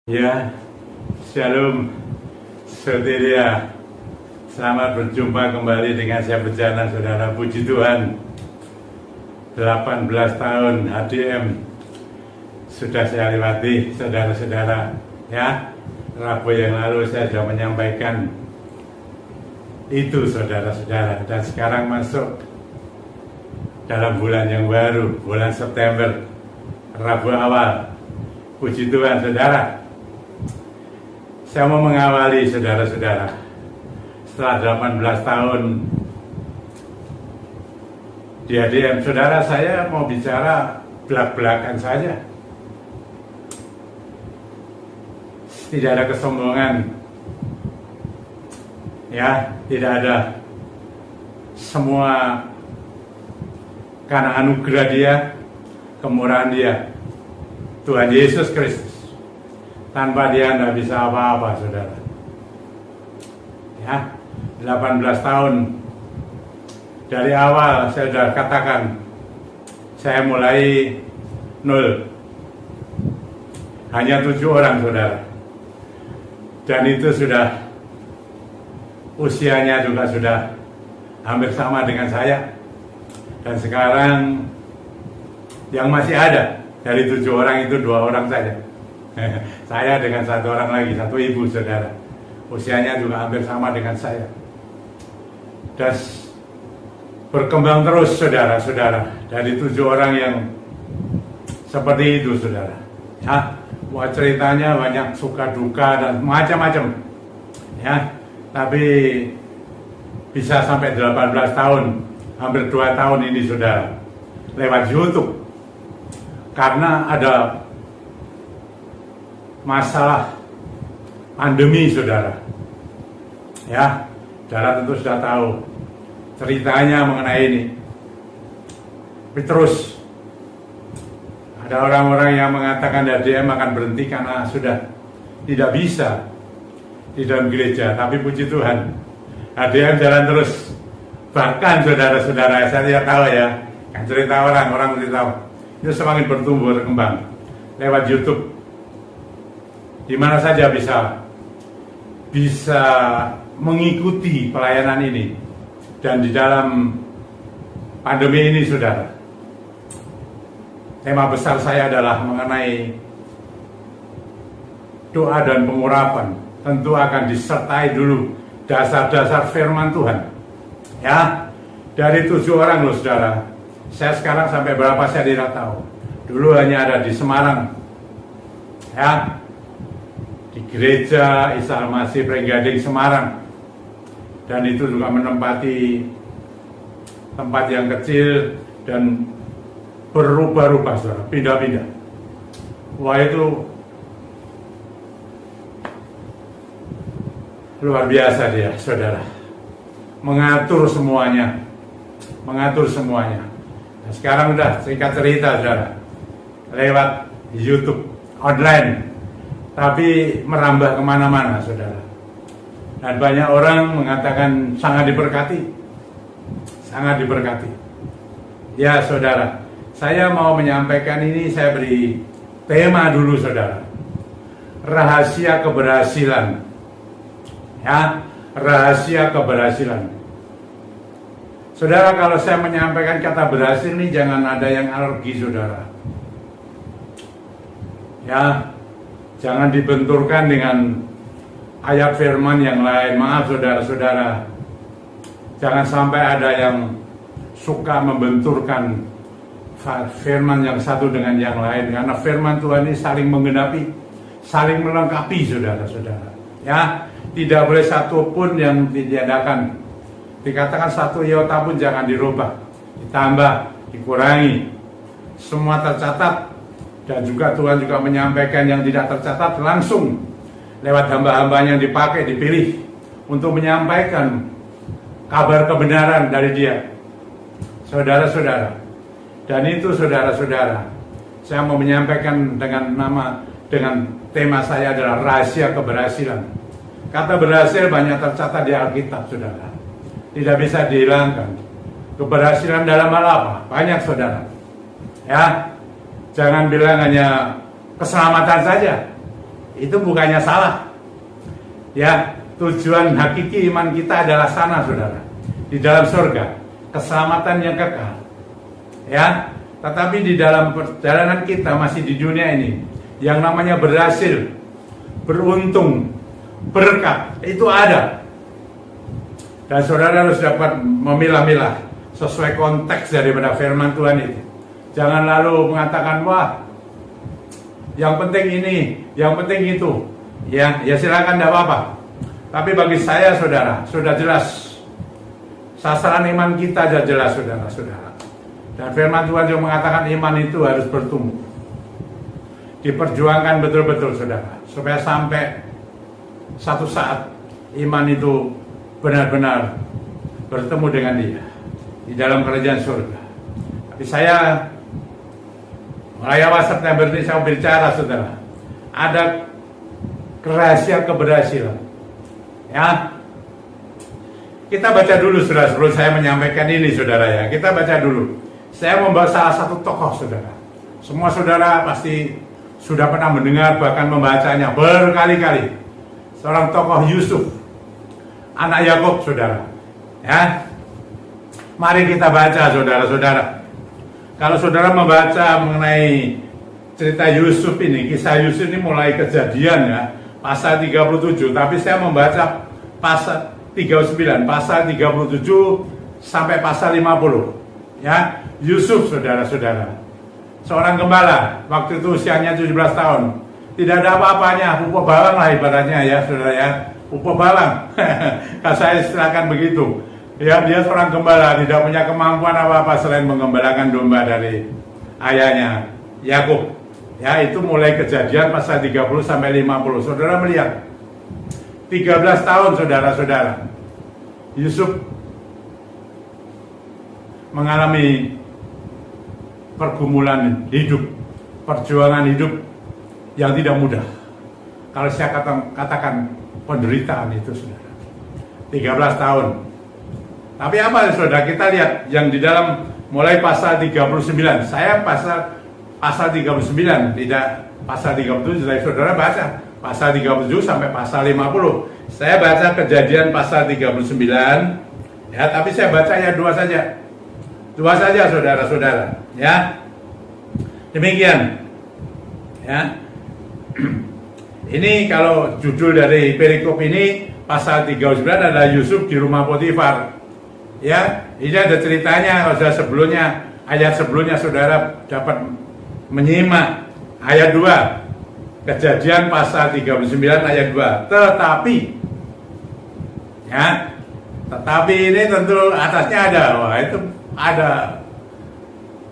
Ya, Shalom, Saudara. Selamat berjumpa kembali dengan saya Bencana, saudara. Puji Tuhan, 18 tahun HDM sudah saya lewati, saudara-saudara. Ya, Rabu yang lalu saya sudah menyampaikan itu, saudara-saudara. Dan sekarang masuk dalam bulan yang baru, bulan September, Rabu awal. Puji Tuhan, saudara. Saya mau mengawali saudara-saudara. Setelah 18 tahun di ADM, saudara, saya mau bicara belak-belakan saja. Tidak ada kesombongan. Ya, tidak ada. Semua karena anugerah Dia, kemurahan Dia, Tuhan Yesus Kristus. Tanpa Dia tidak bisa apa-apa, saudara. Ya, 18 tahun. Dari awal saya sudah katakan, saya mulai nol. Hanya 7 orang, saudara. Dan itu sudah, usianya juga sudah hampir sama dengan saya. Dan sekarang yang masih ada, dari 7 orang itu 2 orang saja. Saya dengan 1 orang lagi, 1 ibu, saudara. Usianya juga hampir sama dengan saya. Dan berkembang terus, saudara-saudara. Dari 7 orang yang seperti itu, saudara. Ya, buat ceritanya banyak suka duka dan macam-macam. Ya, tapi bisa sampai 18 tahun, hampir 2 tahun ini, saudara, lewat YouTube. Karena ada masalah pandemi, saudara. Ya, saudara tentu sudah tahu ceritanya mengenai ini. Tapi terus ada orang-orang yang mengatakan ADM akan berhenti karena sudah tidak bisa di dalam gereja. Tapi puji Tuhan, ADM jalan terus. Bahkan saudara-saudara, saya tidak tahu ya, kan cerita orang mesti tahu, itu semakin bertumbuh, berkembang lewat YouTube. Di mana saja bisa mengikuti pelayanan ini. Dan di dalam pandemi ini, saudara, tema besar saya adalah mengenai doa dan pengurapan. Tentu akan disertai dulu dasar-dasar firman Tuhan. Ya, dari 7 orang loh, saudara. Saya sekarang sampai berapa saya tidak tahu. Dulu hanya ada di Semarang. Ya, di gereja Isa Al-Masih Pringgading Semarang. Dan itu juga menempati tempat yang kecil dan berubah-ubah, saudara, pindah-pindah. Wah, itu luar biasa dia, saudara. Mengatur semuanya. Nah, sekarang udah singkat cerita, saudara, lewat YouTube online. Tapi merambah kemana-mana, saudara. Dan banyak orang mengatakan sangat diberkati. Sangat diberkati. Ya, saudara, saya mau menyampaikan ini, saya beri tema dulu, saudara. Rahasia keberhasilan. Ya, rahasia keberhasilan. Saudara, kalau saya menyampaikan kata berhasil ini, jangan ada yang alergi, saudara. Ya, jangan dibenturkan dengan ayat firman yang lain. Maaf, saudara-saudara. Jangan sampai ada yang suka membenturkan firman yang satu dengan yang lain. Karena firman Tuhan ini saling menggenapi, saling melengkapi, saudara-saudara. Ya, tidak boleh satu pun yang ditiadakan. Dikatakan 1 iota pun jangan dirubah, ditambah, dikurangi. Semua tercatat. Dan juga Tuhan juga menyampaikan yang tidak tercatat langsung lewat hamba-hambanya yang dipakai, dipilih untuk menyampaikan kabar kebenaran dari Dia. Saudara-saudara. Dan itu, saudara-saudara, saya mau menyampaikan dengan tema saya adalah rahasia keberhasilan. Kata berhasil banyak tercatat di Alkitab, saudara. Tidak bisa dihilangkan. Keberhasilan dalam hal apa? Banyak, saudara. Ya, jangan bilang hanya keselamatan saja. itu bukannya salah. Ya, tujuan hakiki iman kita adalah sana, saudara, di dalam surga, keselamatan yang kekal. Ya, tetapi di dalam perjalanan kita masih di dunia ini, yang namanya berhasil, beruntung, berkat, itu ada. Dan saudara harus dapat memilah-milah sesuai konteks daripada firman Tuhan itu. Jangan lalu mengatakan, wah, yang penting ini, yang penting itu. Ya silakan, tidak apa-apa. Tapi bagi saya, saudara, sudah jelas sasaran iman kita sudah jelas, saudara-saudara. Dan firman Tuhan juga mengatakan iman itu harus bertumbuh, diperjuangkan betul-betul, saudara, supaya sampai satu saat iman itu benar-benar bertemu dengan Dia di dalam kerajaan surga. Tapi saya mulai awal September ini saya bicara, saudara, ada rahasia keberhasilan. Ya, kita baca dulu, saudara, sebelum saya menyampaikan ini, saudara, ya. Kita baca dulu. Saya membawa salah satu tokoh, saudara. Semua saudara pasti sudah pernah mendengar, bahkan membacanya berkali-kali. Seorang tokoh Yusuf, anak Yakub, saudara. Ya, mari kita baca, saudara-saudara. Kalau saudara membaca mengenai cerita Yusuf ini, kisah Yusuf ini mulai Kejadian, ya, pasal 37. Tapi saya membaca pasal 39, pasal 37 sampai pasal 50. Ya, Yusuf, saudara-saudara, seorang gembala, waktu itu usianya 17 tahun. Tidak ada apa-apanya, pupuk balang lah ibaratnya, ya, saudara, ya. Pupuk balang. Kalau saya istilahkan begitu. Ya, dia seorang gembala, tidak punya kemampuan apa-apa selain mengembalakan domba dari ayahnya, Yakub. Ya, itu mulai Kejadian pasal 30 sampai 50. Saudara melihat 13 tahun, saudara-saudara, Yusuf mengalami pergumulan hidup, perjuangan hidup yang tidak mudah. Kalau saya katakan penderitaan itu, saudara, 13 tahun. Tapi apa, saudara, kita lihat yang di dalam mulai pasal 39. Saya pasal 39, tidak pasal 37. Saudara baca pasal 37 sampai pasal 50. Saya baca Kejadian pasal 39. Ya, tapi saya baca ya dua saja. Dua saja, saudara-saudara. Ya. Demikian. Ya. Ini kalau judul dari perikop ini pasal 39 adalah Yusuf di rumah Potifar. Ya, ini ada ceritanya. Kalau sebelumnya, ayat sebelumnya saudara dapat menyimak ayat 2. Kejadian pasal 39 ayat 2. Tetapi ini tentu atasnya ada. Wah, itu ada.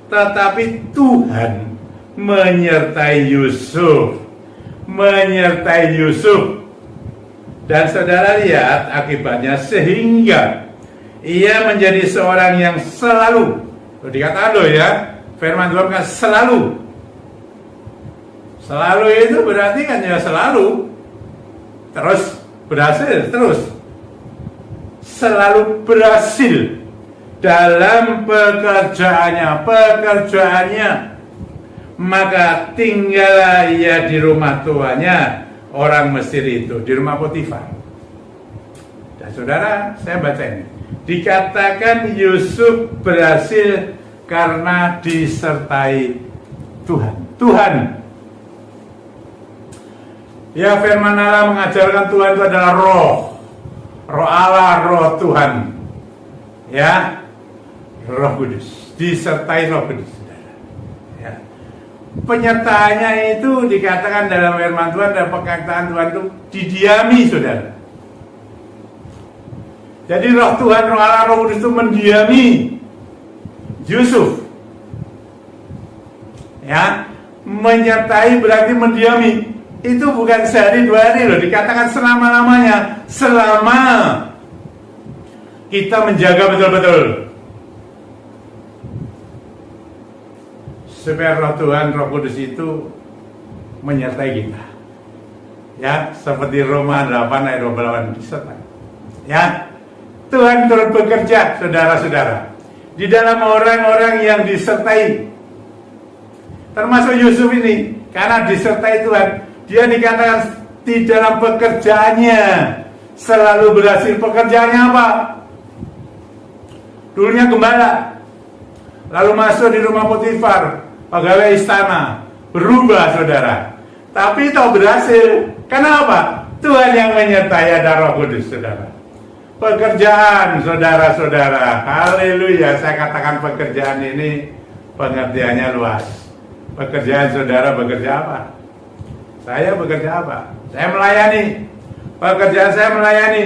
Tetapi Tuhan menyertai Yusuf. Dan saudara lihat akibatnya, sehingga ia menjadi seorang yang selalu, dikatakan loh ya, firman Tuhan kan selalu itu berarti kan ya selalu, terus berhasil, terus selalu berhasil dalam pekerjaannya, maka tinggallah ia di rumah tuannya, orang Mesir itu, di rumah Potifar. Dan saudara, saya baca ini, dikatakan Yusuf berhasil karena disertai Tuhan. Ya, firman Allah mengajarkan Tuhan itu adalah roh Allah, roh Tuhan. Ya, Roh Kudus, disertai Roh Kudus. Ya. Penyertaannya itu dikatakan dalam firman Tuhan dan perkataan Tuhan itu didiami, saudara. Jadi roh Tuhan, roh Allah, Roh Kudus itu mendiami Yusuf. Ya, menyertai berarti mendiami. Itu bukan sehari dua hari loh, dikatakan selama-lamanya. Selama kita menjaga betul-betul supaya roh Tuhan, Roh Kudus itu menyertai kita. Ya, seperti Roma 8 ayat 28 disertai. Ya, Tuhan turut bekerja, saudara-saudara, di dalam orang-orang yang disertai. Termasuk Yusuf ini, karena disertai Tuhan, dia dikatakan di dalam pekerjaannya selalu berhasil. Pekerjaannya apa? Dulunya gembala, lalu masuk di rumah Potifar, pegawai istana, berubah saudara. Tapi tahu berhasil. Kenapa? Tuhan yang menyertai, ada Roh Kudus saudara. Pekerjaan saudara-saudara, haleluya. Saya katakan pekerjaan ini pengertiannya luas. Pekerjaan saudara bekerja apa? Saya bekerja apa? Saya melayani. Pekerjaan saya melayani.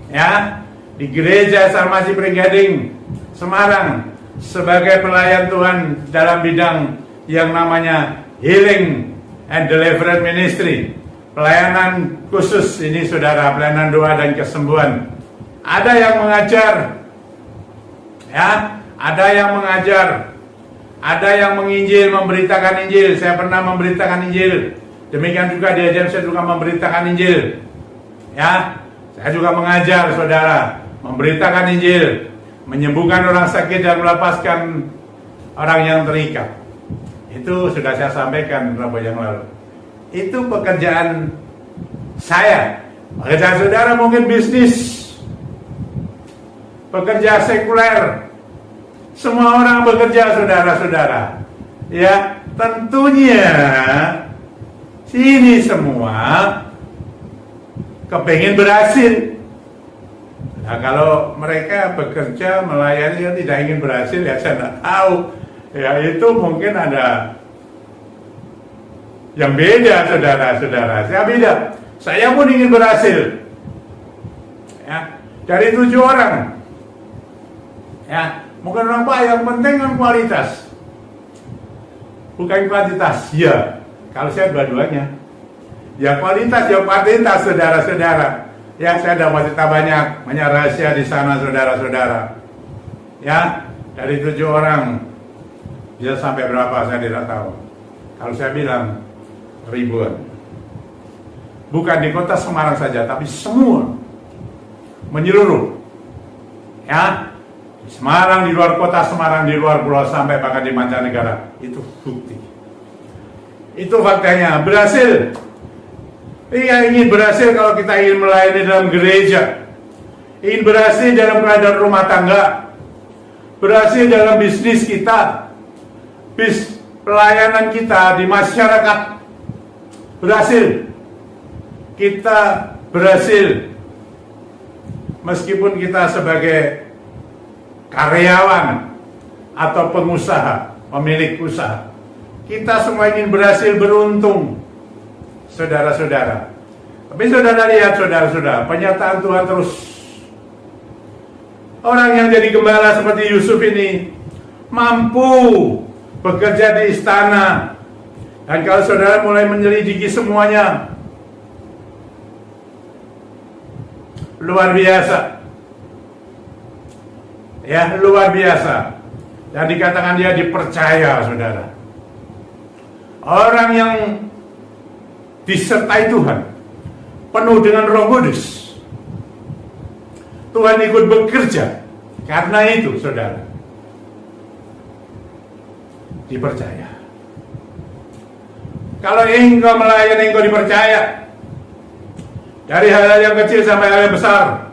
Ya, di gereja Sarmasi Pringgading Semarang sebagai pelayan Tuhan dalam bidang yang namanya Healing and Deliverance Ministry. Pelayanan khusus ini saudara, pelayanan doa dan kesembuhan. Ada yang mengajar, ya, ada yang mengajar, ada yang menginjil, memberitakan Injil. Saya pernah memberitakan Injil. Demikian juga di AJM saya juga memberitakan Injil. Ya, saya juga mengajar saudara, memberitakan Injil, menyembuhkan orang sakit dan melepaskan orang yang terikat. Itu sudah saya sampaikan beberapa yang lalu. Itu pekerjaan saya. Pekerjaan saudara mungkin bisnis, pekerja sekuler. Semua orang bekerja saudara-saudara. Ya, tentunya sini semua kepengen berhasil. Nah, kalau mereka bekerja melayani yang tidak ingin berhasil, ya saya tidak tahu. Ya, itu mungkin ada yang beda saudara-saudara. Saya beda. Saya pun ingin berhasil. Ya, dari 7 orang. Ya, mungkin orang Pak yang penting kan kualitas, bukan kuantitas. Ya, kalau saya dua-duanya. Ya kualitas, ya kuantitas saudara-saudara. Ya, saya dapat cerita banyak rahasia di sana saudara-saudara. Ya, dari 7 orang bisa sampai berapa saya tidak tahu. Kalau saya bilang ribuan. Bukan di kota Semarang saja, tapi semua menyeluruh. Ya, di Semarang, di luar kota Semarang, di luar pulau sampai bahkan di mancanegara. Itu bukti. Itu faktanya. Berhasil. Iya, ingin berhasil kalau kita ingin melayani dalam gereja. Ingin berhasil dalam keadaan rumah tangga. Berhasil dalam bisnis kita. Pelayanan kita di masyarakat. Berhasil. Kita berhasil. Meskipun kita sebagai karyawan atau pengusaha, pemilik usaha, kita semua ingin berhasil, beruntung, saudara-saudara. Tapi saudara lihat, saudara-saudara, pernyataan Tuhan terus. Orang yang jadi gembala seperti Yusuf ini mampu bekerja di istana. Dan kalau saudara mulai menyelidiki semuanya, luar biasa. Ya, luar biasa. Dan dikatakan dia dipercaya, saudara. Orang yang disertai Tuhan, penuh dengan Roh Kudus. Tuhan ikut bekerja. Karena itu, saudara, dipercaya. Kalau engkau melayani, engkau dipercaya. Dari hal-hal yang kecil sampai hal yang besar.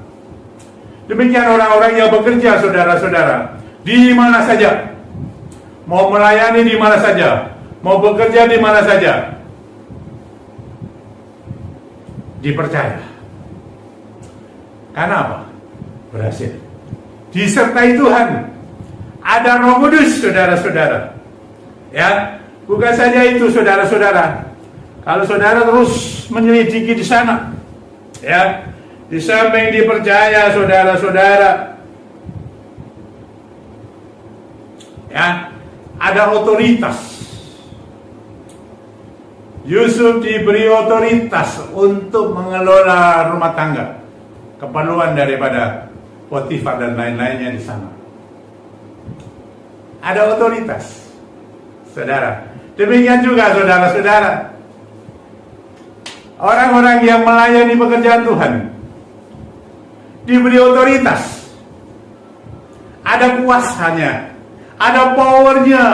Demikian orang-orang yang bekerja, saudara-saudara, di mana saja, mau melayani di mana saja, mau bekerja di mana saja, dipercaya. Karena apa? Berhasil. Disertai Tuhan. Ada Roh Kudus, saudara-saudara. Ya, bukan saja itu, saudara-saudara. Kalau saudara terus menyelidiki di sana, ya, di samping dipercaya, saudara-saudara, ya, ada otoritas. Yusuf diberi otoritas untuk mengelola rumah tangga, keperluan daripada Potifar dan lain-lainnya di sana. Ada otoritas, saudara. Demikian juga saudara-saudara, orang-orang yang melayani pekerjaan Tuhan diberi otoritas. Ada kuasanya, ada powernya.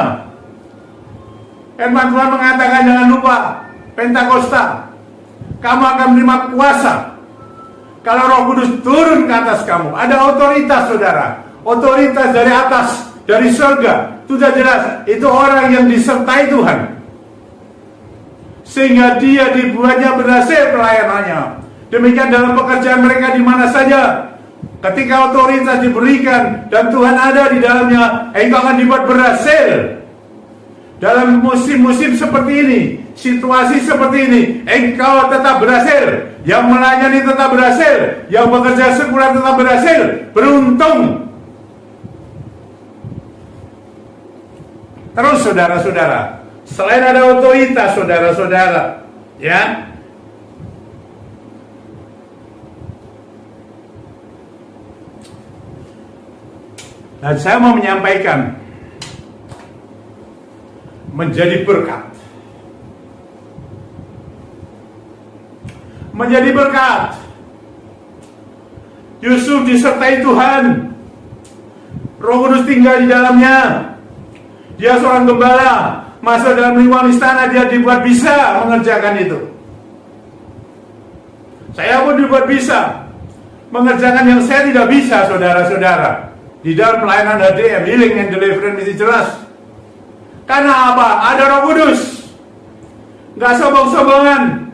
Firman Tuhan mengatakan jangan lupa Pentakosta, kamu akan menerima kuasa. Kalau Roh Kudus turun ke atas kamu, ada otoritas, saudara. Otoritas dari atas, dari surga. Sudah jelas, itu orang yang disertai Tuhan, sehingga dia dibuatnya berhasil pelayanannya. Demikian dalam pekerjaan mereka di mana saja. Ketika otoritas diberikan dan Tuhan ada di dalamnya, engkau akan dibuat berhasil. Dalam musim-musim seperti ini, situasi seperti ini, engkau tetap berhasil. Yang melayani tetap berhasil. Yang bekerja sekuler tetap berhasil. Beruntung. Terus saudara-saudara, selain ada otoritas, saudara-saudara, ya, dan saya mau menyampaikan, menjadi berkat. Menjadi berkat. Yusuf disertai Tuhan. Roh Kudus tinggal di dalamnya. Dia seorang gembala. Masuk dalam lingkungan istana, dia dibuat bisa mengerjakan itu. Saya pun dibuat bisa mengerjakan yang saya tidak bisa, saudara-saudara. Di dalam pelayanan HDM, Healing and Deliverance, itu jelas. Karena apa? Ada Roh Kudus. Gak sombong-sombongan.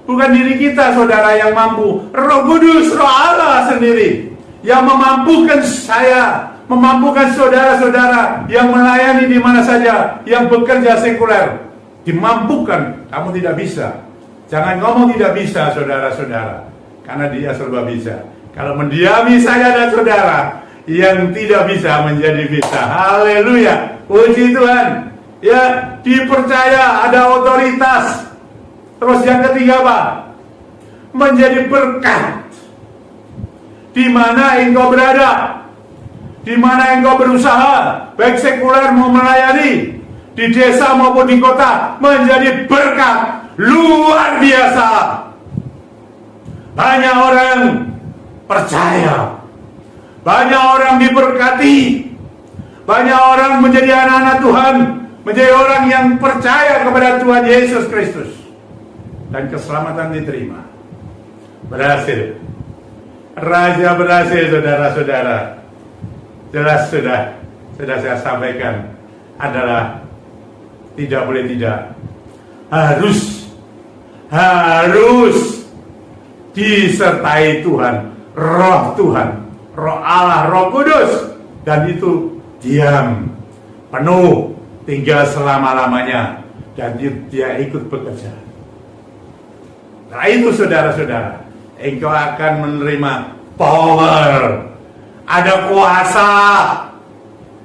Bukan diri kita, saudara, yang mampu. Roh Kudus, Roh Allah sendiri yang memampukan saya, memampukan saudara-saudara yang melayani di mana saja, yang bekerja sekuler. Dimampukan. Kamu tidak bisa. Jangan ngomong tidak bisa, saudara-saudara, karena dia serba bisa. Kalau mendiami saya dan saudara, yang tidak bisa menjadi bisa. Haleluya. Puji Tuhan. Ya, dipercaya, ada otoritas. Terus yang ketiga apa? Menjadi berkat. Di mana engkau berada, di mana engkau berusaha, baik sekuler mau melayani, di desa maupun di kota, menjadi berkat luar biasa. Banyak orang percaya, banyak orang diberkati, banyak orang menjadi anak-anak Tuhan, menjadi orang yang percaya kepada Tuhan Yesus Kristus, dan keselamatan diterima. Berhasil. Raja berhasil, saudara-saudara. Jelas sudah saya sampaikan, adalah tidak boleh tidak, harus disertai Tuhan, Roh Tuhan, Roh Allah, Roh Kudus, dan itu diam, penuh, tinggal selama-lamanya, dan dia ikut bekerja. Nah itu, saudara-saudara, engkau akan menerima power, ada kuasa,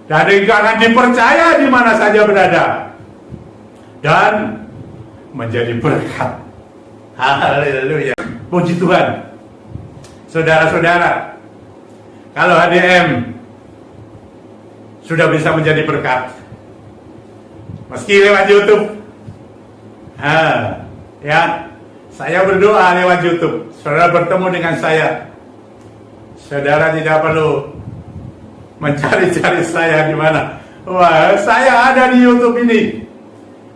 dan engkau akan dipercaya di mana saja berada, dan menjadi berkat. Haleluya. Puji Tuhan. Saudara-saudara, kalau HDM sudah bisa menjadi berkat, meski lewat YouTube, ya, saya berdoa lewat YouTube, saudara bertemu dengan saya. Saudara tidak perlu mencari-cari saya di mana. Wah, saya ada di YouTube ini.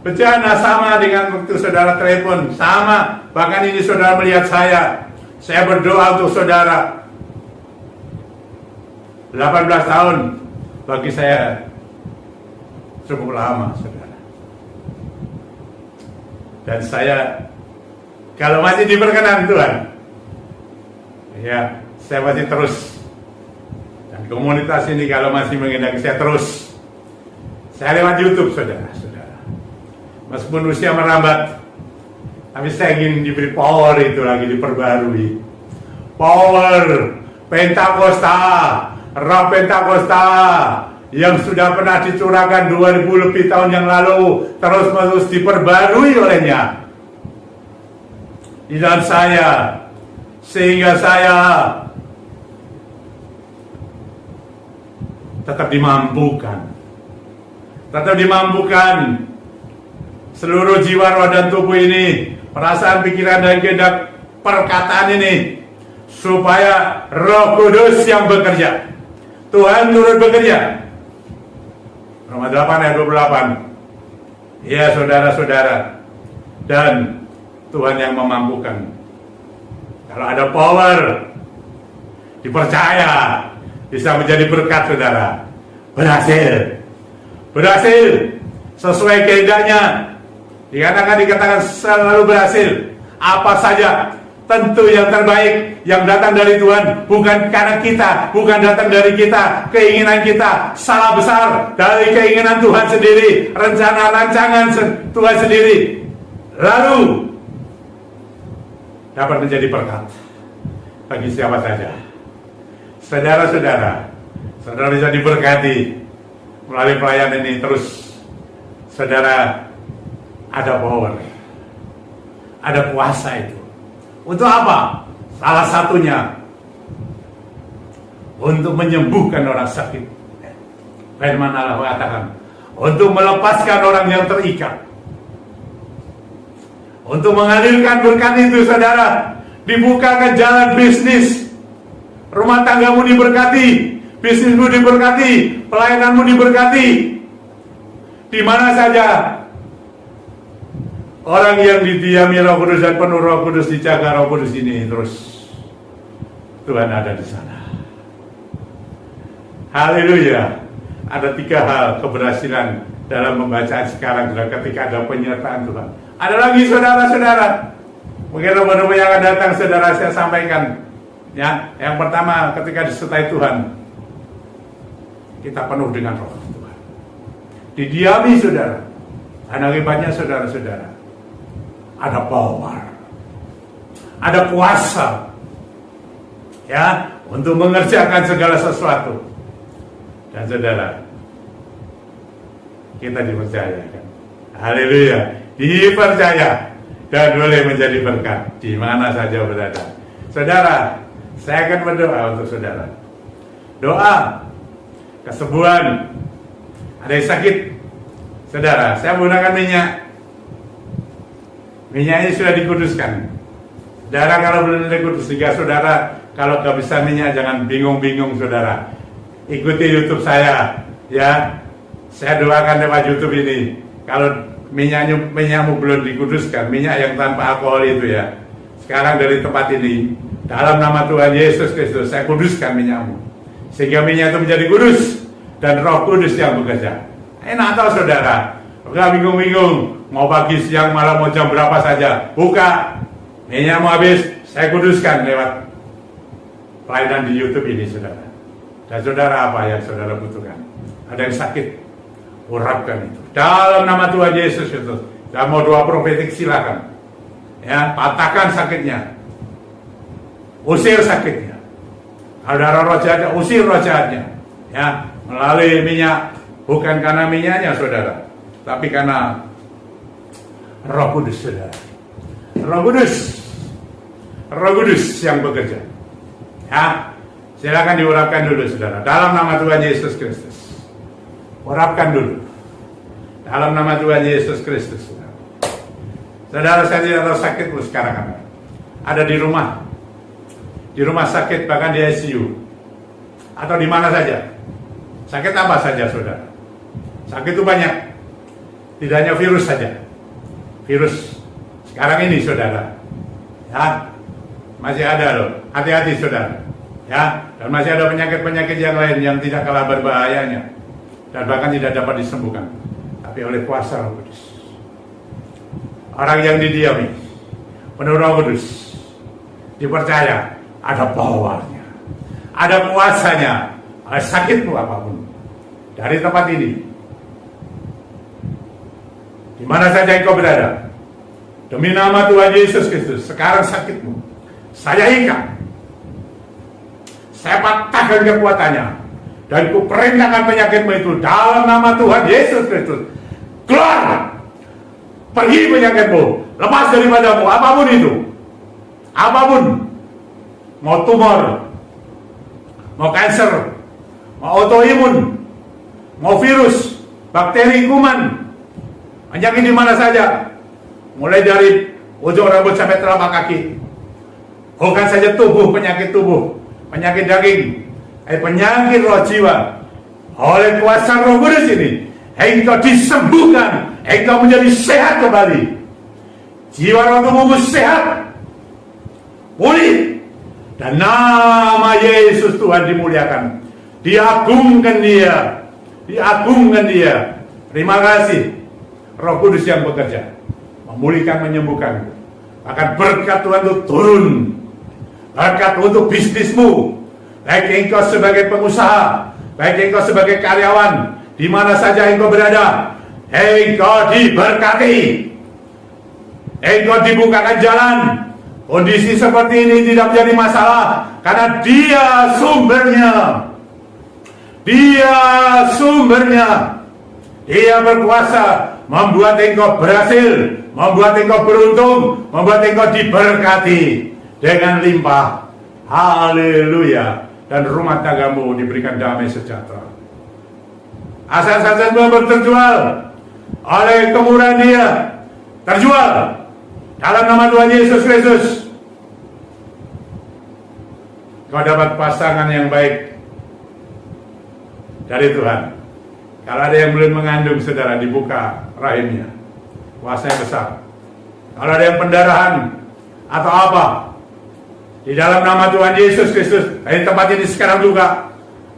Bercanda sama dengan waktu saudara telepon, sama. Bahkan ini saudara melihat saya. Saya berdoa untuk saudara. 18 tahun bagi saya cukup lama, saudara. Dan saya, kalau masih diberkenan Tuhan, ya, saya masih terus. Dan komunitas ini kalau masih menghendaki, saya terus. Saya lewat YouTube, saudara-saudara. Meskipun usia merambat, tapi saya ingin diberi power itu lagi, diperbarui. Power Pentakosta, Roh Pentakosta yang sudah pernah dicurahkan 2000 lebih tahun yang lalu, terus-menerus diperbarui olehnya di dalam saya, sehingga saya tetap dimampukan seluruh jiwa, roh, dan tubuh ini, perasaan, pikiran, dan kehendak perkataan ini, supaya Roh Kudus yang bekerja, Tuhan turut bekerja. Roma 8 ayat 28. Ya, saudara-saudara, dan Tuhan yang memampukan. Kalau ada power, dipercaya bisa menjadi berkat, saudara. Berhasil sesuai kehendaknya. Dikatakan selalu berhasil. Apa saja tentu yang terbaik yang datang dari Tuhan, bukan karena kita, bukan datang dari kita, keinginan kita salah besar, dari keinginan Tuhan sendiri, rencana rancangan Tuhan sendiri, lalu dapat menjadi berkat bagi siapa saja. Saudara-saudara bisa diberkati melalui pelayanan ini. Terus saudara ada power, ada kuasa itu. Untuk apa? Salah satunya untuk menyembuhkan orang sakit. Firman Allah mengatakan, untuk melepaskan orang yang terikat, untuk mengalirkan berkat itu, saudara. Dibukakan jalan bisnis, rumah tanggamu diberkati, bisnismu diberkati, pelayananmu diberkati. Di mana saja orang yang didiami Roh Kudus dan penuh Roh Kudus, dijaga Roh Kudus ini, terus Tuhan ada di sana. Haleluya. Ada 3 hal keberhasilan dalam pembacaan sekarang ketika ada penyertaan Tuhan. Ada lagi, saudara-saudara, mungkin beberapa yang akan datang, saudara, saya sampaikan. Ya, yang pertama, ketika disertai Tuhan, kita penuh dengan Roh Tuhan. Didiami, saudara. Dan akibatnya, saudara-saudara, ada power, ada kuasa, ya, untuk mengerjakan segala sesuatu. Dan saudara, kita dipercayakan. Haleluya. Dipercaya dan boleh menjadi berkat di mana saja berada. Saudara, saya akan berdoa untuk saudara. Doa kesembuhan. Ada yang sakit, saudara, saya menggunakan minyak. Minyaknya sudah dikuduskan. Saudara, kalau belum dikudus, sehingga saudara, kalau gak bisa minyak, jangan bingung-bingung, saudara. Ikuti YouTube saya, ya. Saya doakan lewat YouTube ini. Kalau minyakmu belum dikuduskan, minyak yang tanpa alkohol itu, ya. Sekarang dari tempat ini, dalam nama Tuhan Yesus Kristus, saya kuduskan minyakmu, sehingga minyak itu menjadi kudus dan Roh Kudus yang bekerja. Enak tahu, saudara. Enggak bingung-bingung, mau pagi, siang, malam, mau jam berapa saja. Buka, minyakmu habis, saya kuduskan lewat pelayanan di YouTube ini, saudara. Dan saudara, apa yang saudara butuhkan? Ada yang sakit, urapkan itu dalam nama Tuhan Yesus Kristus. Dan mau doa profetik, silakan. Ya, patahkan sakitnya, usir sakitnya. Saudara, roh jahatnya, usir roh jahatnya. Ya, melalui minyak, bukan karena minyaknya, saudara, tapi karena Roh Kudus, saudara. Roh Kudus yang bekerja. Ya, silakan diurapkan dulu, saudara, dalam nama Tuhan Yesus Kristus. Urapkan dulu dalam nama Tuhan Yesus Kristus, saudara. Saudara, saya tidak tahu sakitmu sekarang ada di rumah sakit, bahkan di ICU, atau di mana saja. Sakit apa saja, saudara? Sakit itu banyak, tidak hanya virus saja. Virus sekarang ini, saudara, ya, masih ada loh. Hati-hati, saudara, ya. Dan masih ada penyakit-penyakit yang lain yang tidak kalah berbahayanya dan bahkan tidak dapat disembuhkan, tapi oleh kuasa Roh Kudus. Orang yang didiami penuh Roh Kudus, dipercaya ada powernya, ada kuasanya. Ada sakitmu apapun, dari tempat ini, di mana saja engkau berada, demi nama Tuhan Yesus Kristus, sekarang sakitmu saya ikat, saya patahkan kekuatannya, dan kuperintahkan penyakitmu itu dalam nama Tuhan Yesus Kristus. Keluar, pergi penyakitmu, lepas daripadamu, apapun itu, apapun, mau tumor, mau kanker, mau autoimun, mau virus, bakteri, kuman, penyakit di mana saja, mulai dari ujung rambut sampai telapak kaki, bukan saja tubuh, penyakit daging, penyakit roh jiwa, oleh kuasa Roh Kudus ini, engkau disembuhkan, engkau menjadi sehat kembali, jiwa roh tubuhmu sehat, pulih. Dan nama Yesus Tuhan dimuliakan. Diagungkan dia. Diagungkan dia. Terima kasih Roh Kudus yang bekerja, memulihkan, menyembuhkan. Akan berkat Tuhan itu turun. Berkat untuk bisnismu. Baik engkau sebagai pengusaha, baik engkau sebagai karyawan, di mana saja engkau berada, engkau diberkati. Engkau dibukakan jalan. Kondisi seperti ini tidak menjadi masalah, karena dia sumbernya. Dia sumbernya. Dia berkuasa membuat engkau berhasil, membuat engkau beruntung, membuat engkau diberkati dengan limpah. Haleluya. Dan rumah tanggamu diberikan damai sejahtera. Aset-asetmu terjual oleh kemurahan dia, terjual dalam nama Tuhan Yesus Kristus. Kau dapat pasangan yang baik dari Tuhan. Kalau ada yang belum mengandung, saudara, dibuka rahimnya, kuasanya besar. Kalau ada yang pendarahan atau apa, di dalam nama Tuhan Yesus Kristus, di tempat ini sekarang juga,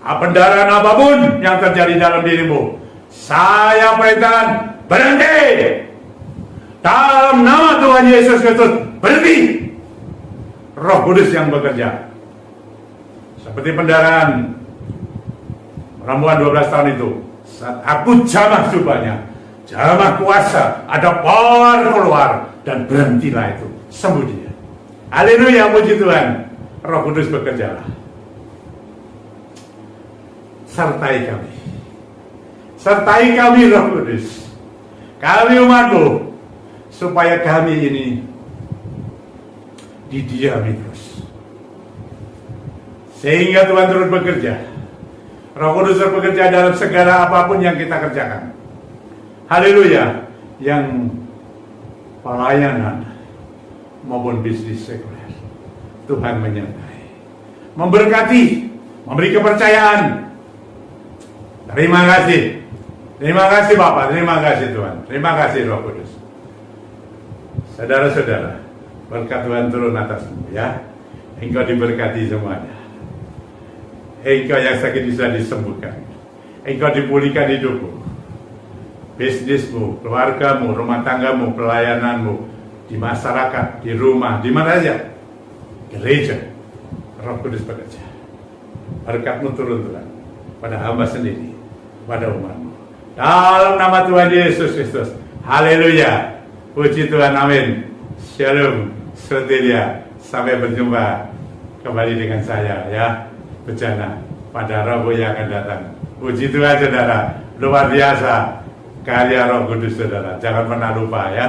pendarahan apapun yang terjadi dalam dirimu, saya perintahkan berhenti. Dalam nama Tuhan Yesus Kristus, berhenti. Roh Kudus yang bekerja. Seperti pendarahan perempuan 12 tahun itu, saat aku jamah jubahnya, jamah kuasa, ada power keluar, dan berhentilah itu, sembuh dia. Haleluya, puji Tuhan. Roh Kudus bekerjalah. Sertai kami. Sertai kami, Roh Kudus. Kami umatmu, supaya kami ini didiami terus. Sehingga Tuhan turut bekerja. Roh Kudus bekerja dalam segala apapun yang kita kerjakan. Haleluya. Yang pelayanan maupun bisnis sekuler, Tuhan menyertai, memberkati, memberi kepercayaan. Terima kasih. Terima kasih Bapak, terima kasih Tuhan. Terima kasih Roh Kudus. Saudara-saudara, berkat Tuhan turun atasmu ya. Engkau diberkati semuanya. Engkau yang sakit bisa disembuhkan. Engkau dipulihkan hidupmu, bisnismu, keluargamu, rumah tanggamu, pelayananmu, di masyarakat, di rumah, di mana saja. Gereja, Roh Kudus bekerja. Berkat-Mu turun Tuhan pada hamba sendiri, pada umat-Mu. Dalam nama Tuhan Yesus Kristus. Haleluya. Puji Tuhan, amin. Shalom, saudara. Sampai berjumpa kembali dengan saya ya, Bejana, pada Rabu yang akan datang. Puji Tuhan saudara. Luar biasa karya Roh Kudus saudara. Jangan pernah lupa ya.